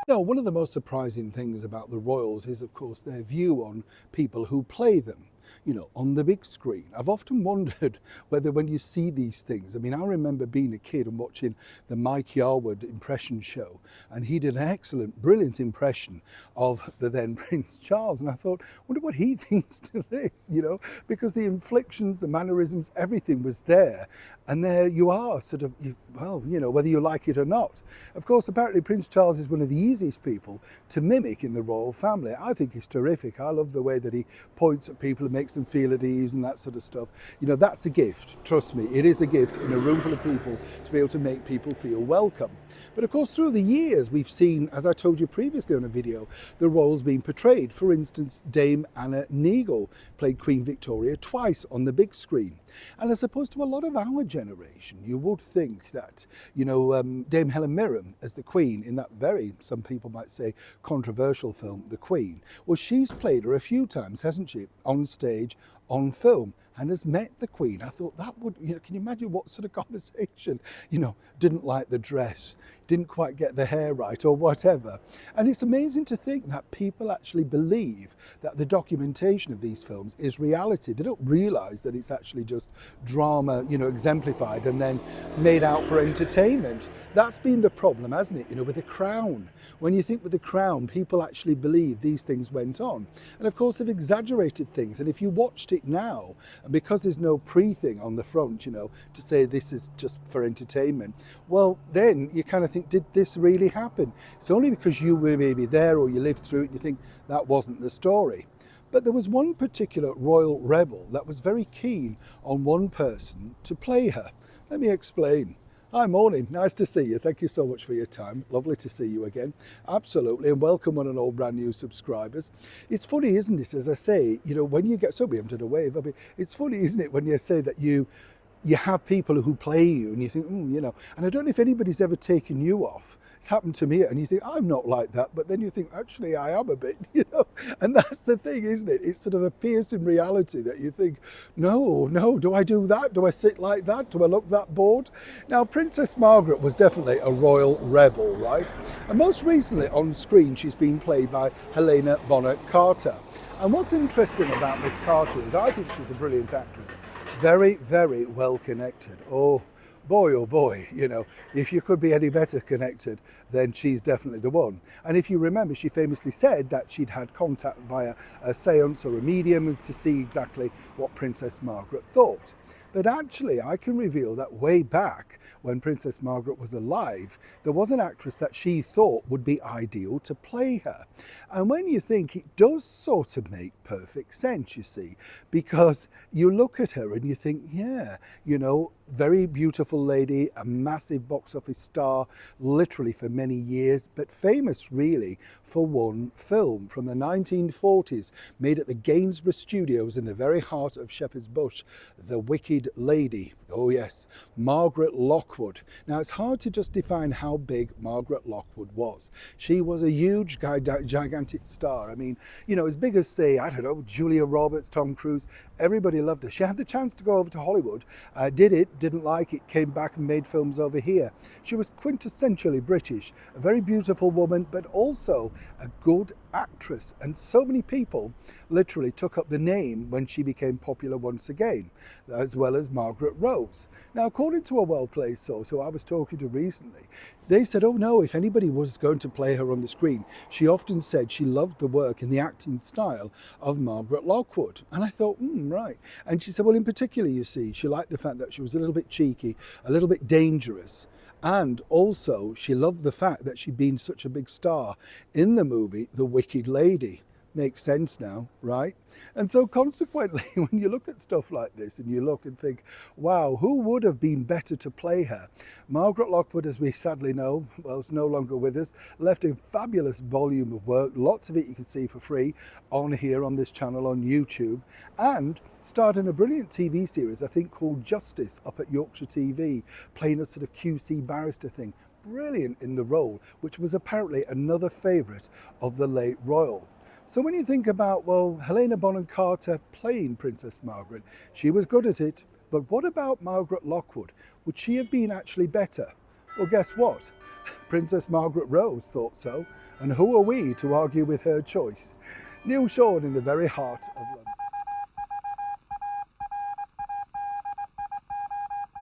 No, one of the most surprising things about the Royals is, of course, their view on people who play them, on the big screen. I've often wondered whether when you see these things, I mean, I remember being a kid and watching the Mike Yarwood impression show, and he did an excellent, brilliant impression of the then Prince Charles. And I thought, wonder what he thinks to this, because the inflections, the mannerisms, everything was there. And there you are, sort of, whether you like it or not. Of course, apparently Prince Charles is one of the easiest people to mimic in the royal family. I think he's terrific. I love the way that he points at people and makes them feel at ease and that sort of stuff. That's a gift. Trust me, it is a gift in a room full of people to be able to make people feel welcome. But of course, through the years, we've seen, as I told you previously on a video, the roles being portrayed. For instance, Dame Anna Neagle played Queen Victoria twice on the big screen. And as opposed to a lot of our generation, you would think that, Dame Helen Mirren as the Queen in that very, some people might say, controversial film, The Queen. Well, she's played her a few times, hasn't she? On stage, on film, and has met the Queen. I thought that would, can you imagine what sort of conversation, didn't like the dress, didn't quite get the hair right or whatever. And it's amazing to think that people actually believe that the documentation of these films is reality. They don't realise that it's actually just drama, exemplified and then made out for entertainment. That's been the problem, hasn't it? With The Crown. When you think with The Crown, people actually believe these things went on. And of course, they've exaggerated things. And if you watched it now, and because there's no pre-thing on the front, to say this is just for entertainment, well, then you kind of think, did this really happen? It's only because you were maybe there or you lived through it, and you think that wasn't the story. But there was one particular royal rebel that was very keen on one person to play her. Let me explain. Hi, morning. Nice to see you. Thank you so much for your time. Lovely to see you again. Absolutely. And welcome on and all brand new subscribers. It's funny, isn't it? As I say, when you get, so we haven't done a wave. I mean, it's funny, isn't it, when you say that you have people who play you and you think, and I don't know if anybody's ever taken you off. It's happened to me and you think, I'm not like that. But then you think, actually, I am a bit, and that's the thing, isn't it? It's sort of a piercing reality that you think, no, do I do that? Do I sit like that? Do I look that bored? Now, Princess Margaret was definitely a royal rebel, right? And most recently on screen, she's been played by Helena Bonham Carter. And what's interesting about Miss Carter is I think she's a brilliant actress. Very, very well connected. Oh boy, if you could be any better connected, then she's definitely the one. And if you remember, she famously said that she'd had contact via a seance or a medium as to see exactly what Princess Margaret thought. But actually, I can reveal that way back when Princess Margaret was alive, there was an actress that she thought would be ideal to play her. And when you think, it does sort of make perfect sense, you see, because you look at her and you think, yeah, very beautiful lady, a massive box office star, literally for many years, but famous really for one film from the 1940s, made at the Gainsborough Studios in the very heart of Shepherd's Bush, The Wicked Lady. Oh yes, Margaret Lockwood. Now it's hard to just define how big Margaret Lockwood was. She was a huge, gigantic star. I mean, as big as, say, I don't know, Julia Roberts, Tom Cruise, everybody loved her. She had the chance to go over to Hollywood, did it, didn't like it, came back and made films over here. She was quintessentially British, a very beautiful woman, but also a good actress. And so many people literally took up the name when she became popular once again, as well as Margaret Rose. Now, according to a well-placed source who I was talking to recently, they said, oh no, if anybody was going to play her on the screen, she often said she loved the work and the acting style of Margaret Lockwood. And I thought, right. And she said, well, in particular, you see, she liked the fact that she was a little bit cheeky, a little bit dangerous. And also, she loved the fact that she'd been such a big star in the movie The Wicked Lady. Makes sense now, right? And so consequently, when you look at stuff like this and you look and think, wow, who would have been better to play her? Margaret Lockwood, as we sadly know, well, is no longer with us, left a fabulous volume of work. Lots of it you can see for free on here on this channel on YouTube, and starred in a brilliant TV series, I think called Justice, up at Yorkshire TV, playing a sort of QC barrister thing. Brilliant in the role, which was apparently another favourite of the late royal. So when you think about, well, Helena Bonham Carter playing Princess Margaret, she was good at it. But what about Margaret Lockwood? Would she have been actually better? Well, guess what? Princess Margaret Rose thought so, and who are we to argue with her choice? Neil Sean in the very heart of London.